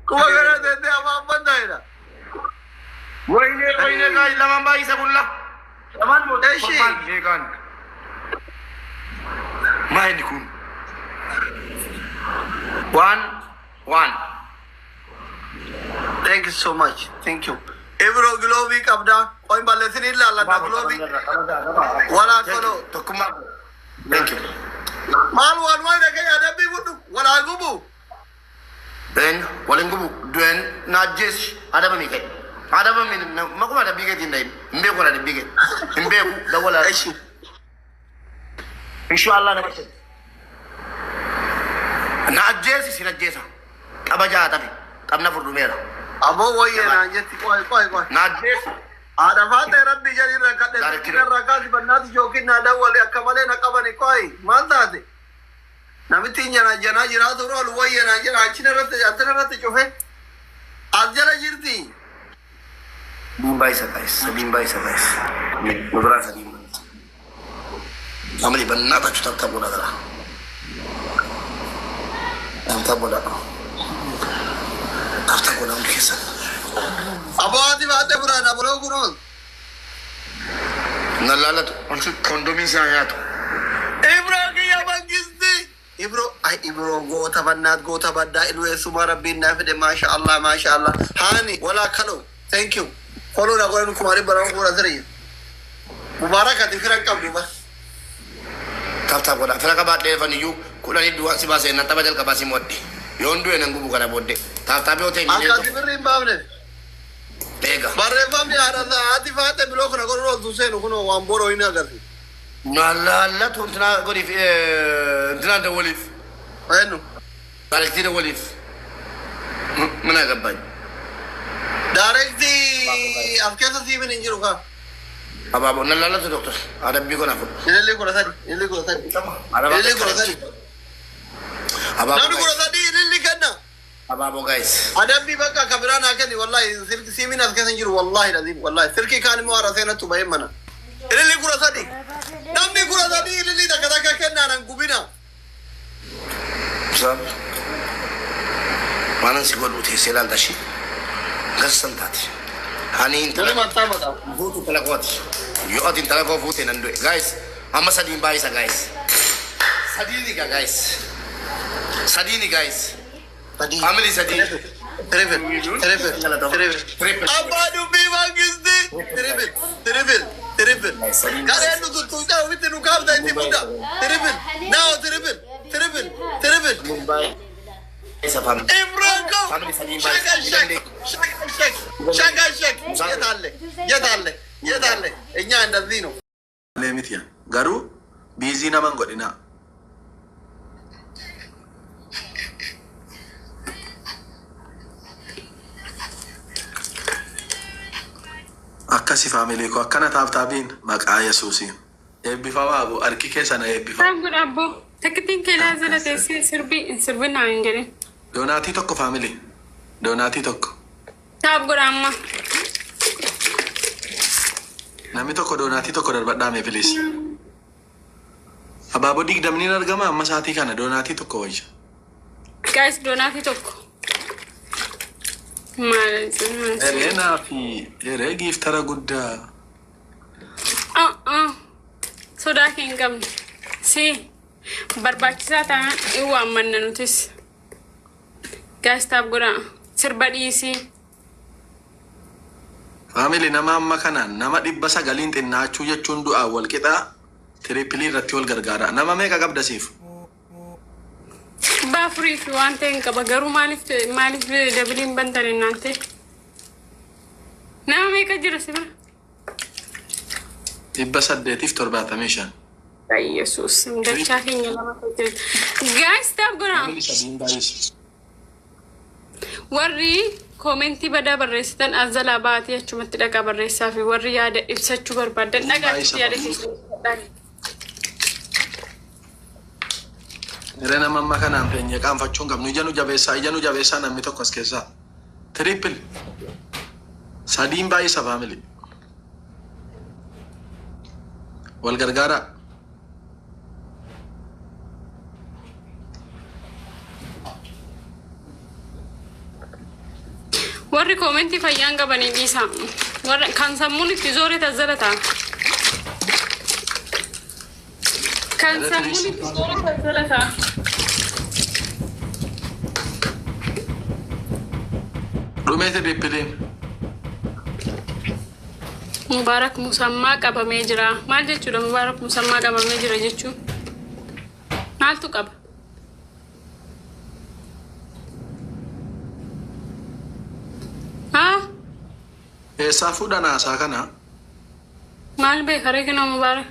Kuma gara dede ama bandayla. Wayne guys laman ba isa kulla. Laman mo Eshi. Jekan. Mind kun. 1-1. Thank you so much. Thank you. Ebro globi kabda. Koi balesin illa Allah da globi. Wala kolo. Tokuma. Thank you. Mal wan wai da kaya da bi wudu. Wala gubu. Then walengubu duen na jesh adaba mi kai. Adaba mi makuma da bige tin dai. Mbe ko da bige. Mbe ku da wala Eshi. inshallah na bace. Na jeshi sina jesa. Abaja tabi. Kamna furdu mera. Abo waye na jetti koi. Na jeshi Ada fate rabbi jari rakade. Kira rakadi banati jokin na dawale akamale na kabani koi. Maldade. Namiti nyana jana jira to ro waye na jira achine ratte chofe. Ajara jirti. Mumbai sa guys. Mudra sa dim. Amali banna ta chuta ta bola dala. Ta bola. Ta bola mkisa. Abo adi bate purana bolo kuno. Nalala to onse kondomi sa ya to. Ibro ki yabangisti. Ibro gota badda ilwe suma rabbin nafide masha Allah. Hani wala kalo. Thank you. Follow na ko kumari barang ko razari. Mubarak ati firan kabdu ba. Ta bola. Fera ka ba de fani yu kula ni duwa si base na tabajal ka basi modde. Yondu en ngubu kana bodde. Ta be o te ni. Aka tibri mbavne. Tega. Barre famni ada ati fate blok na ko ro duse no kuno wamboro ina garti. Nalala to tna gori tna da wolif. Ayno. Directly wolif. Mana gabban. Directly afkesa siben injiru ka. Ababo nalala to doctor. Ada bi ko na fu. Ile ko rasadi. Ababo. Nanu ko rasadi ile kanna. Ababo guys. Ada bi baka kabirana kani wallahi sirki simin afkesa injiru wallahi lazim wallahi sirki kan mo arasena tu bayemana. Ile ko rasadi. Namni ko rasadi ile takataka kenna nan gubina. Sab. Manan sigol uti selan dashi. Gassan tati. Hani Dole mata. votu talakwati. Yo atin talakwa vote nando. Guys, amma sadin baisa guys. Sadini guys. Tadi. Family sadini. Triple. Abadu bi bangisti. Triple. Kare nu tu da witte nu kabda inti buda. Triple. Now triple. Mumbai. Esa family. Ibranko. Family sadin Shaka. Yetalle. Enya andazino. Lemitiya. Garu busy naman godina. Akkasi family ko akkana taabtaabiin maqaa Yesuusiin. Eebbifamaa abu arki keessa na eebbifamaa. Taab godha abbo. Takkitiin kee laazala teessee sirbi naa hin jedhin. Doonaatii tokko family. Taab godha amma. Namni tokko doonaatii tokko darbadhaame filis. Abaaboo digdamni argama amma saatii kana doonaatii tokko wayya. Guys doonaatii tokko. Eleenaa fi herreegiif tara guddaa. Sodaa kee hin qabne. Si barbaachisaa ta'an hin waammanna nutis. Guys taab godha. Sirba dhiisii. Faamili nama amma kanaan nama 900 xinnaachuu jechuun du'aa wal qixaa tiriipilii irratti wal gargaara. Nama meeqa qabda siif? Baafurii fi waan ta'e hin qaba. Garuu maaliif dabiliin bantan innaan ta'e? Nama meeqa jira si bira? 875. Yesuus dachaa keenya lama jira. Guys taab godha. Warri komentii badaa barreessitan azalaa baatee achumatti dhaqaa barreessaa fi warri yaada ibsachuu barbaadan dhaqaatti yaada keessatti. Irree nama amma kanaan feenya qaanfachuun qabnu ija nu jabeessaa namni tokko as keessaa. Triple. Sadiin baay'isa faamili. Wal gargaaraa. warri koomenti fayyaan qabanii dhiisa warra kan sammuun itti zoore tazzalata kan sammuun itti zoore tazzalata Rumete rippiliin. Mubarak musammaa qabamee jira. Maal jechuudha Mubarak musammaa qabamee jira jechuun? Maaltu qaba? Haa? Eessaa fuudhan haasaa kana? Maal beeka reekina Mubarak?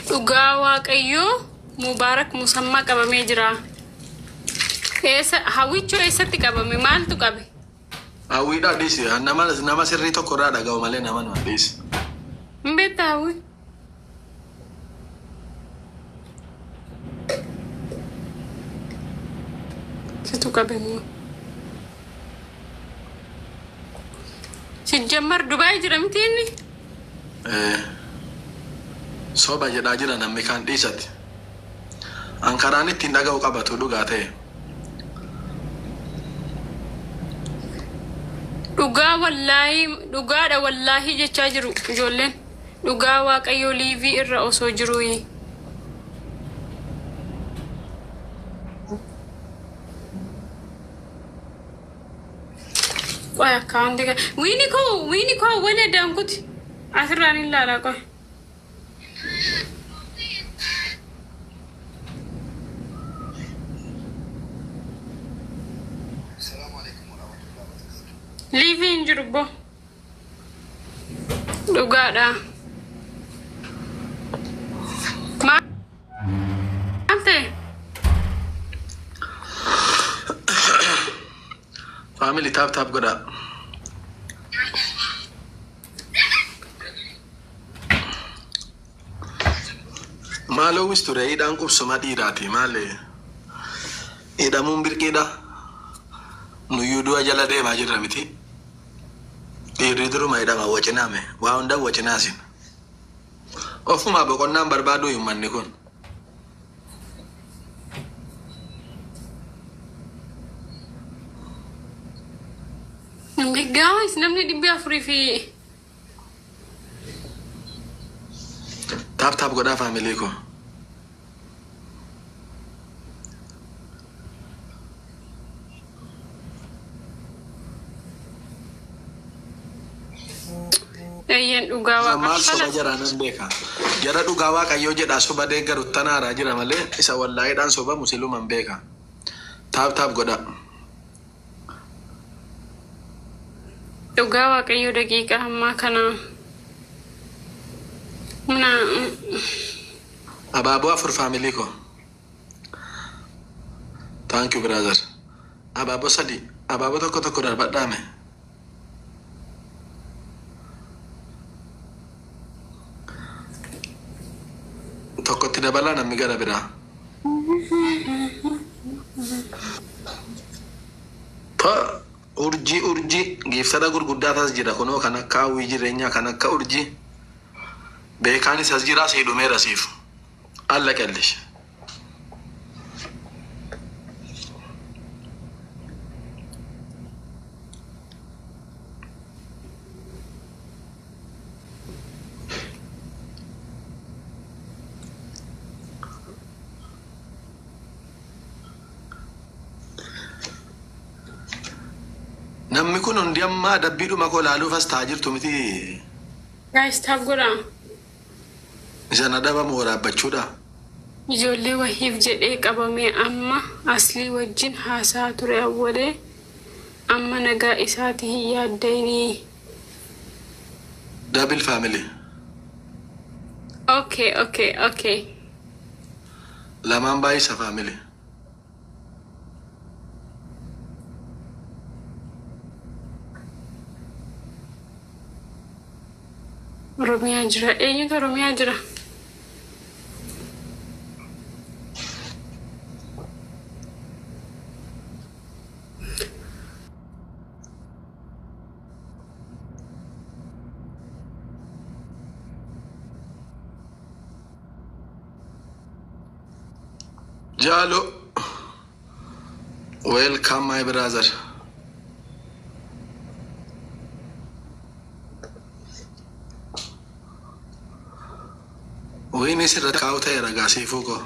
Dhugaa Waaqayyoo Mubarak musammaa qabamee jira. Hawwichoo eessatti qabame? Maaltu qabe? Hawwiidhaa dhiisi. Nama sirrii tokko irraa dhaga'u malee nama nu dhiisi. Mbeetta hawwi? Situ qabe moo? Sijjammar Dubaay jira miti inni? Soba jedhaa jira namni kaan dhiisatti. Ankaraan ittiin dhaga'u qabatu dhugaa ta'e. Dhugaa wallaahi dhugaadha wallaahi jechaa jiru ijoolleen. Dhugaa Waaqayyoo liivii irra osoo jiruuyi. Qoy akkaawunti kan wiini koo wali addaan kuti asirraan hin laalaa qoy. Liivii hin jiru bo. Dhugaadha. Maal ta'e? Family tap godhaa. Maaloo wisture hidhaan qubsuma dhiiraati maali? Hidhamuun birqiidha. Nuyyuu du'a jala deemaa jirra miti. Dhiirri duruma hidhama wacinaame waa hunda wacinaasin. Ofuma boqonnaan barbaadu uummanni kun. Guys, namni 400 fi tap godhaa family ko. Ayyan dhugaa Maal soba Waaqayyoo. jara nan beeka. Jara dhugaa Waaqayyoo jedhaa soba deeggaru tanaadhaa jira malee isa wallaayidhaan soba musliiman beeka. Tap godhaa. Dhugaa Waaqayyoo daqiiqa ammaa kana. Abaaboo afur family ko. Thank you brother. Abaaboo sadi. Abaaboo tokko darbadhaame. Tokkotti dabalaa namni gara biraa. Urjii giiftada gurguddaa tas jira kunoo kan akka hawwii jireenyaa kan akka urjii. Beekaanis as jiraa sii dhumeera siif. Alla qallish. Namni kun hundi amma dabbiidhuma koo laaluuf as taa'aa jirtu miti. Guys, tap godhaa. Isaan adabamu waraabbachuudha. Ijoollee wahiif jedhee qabamee amma aslii wajjin haasaa ture awwalee amma nagaa isaati hin yaaddayni. Double family. Okay. Lamaan baay'isa family. Oromiyaa jira. Eenyutu Oromiyaa jira? Jalo. Welcome my brother. Wayne sirra kaa'u ta'eera gaasiifuu koo.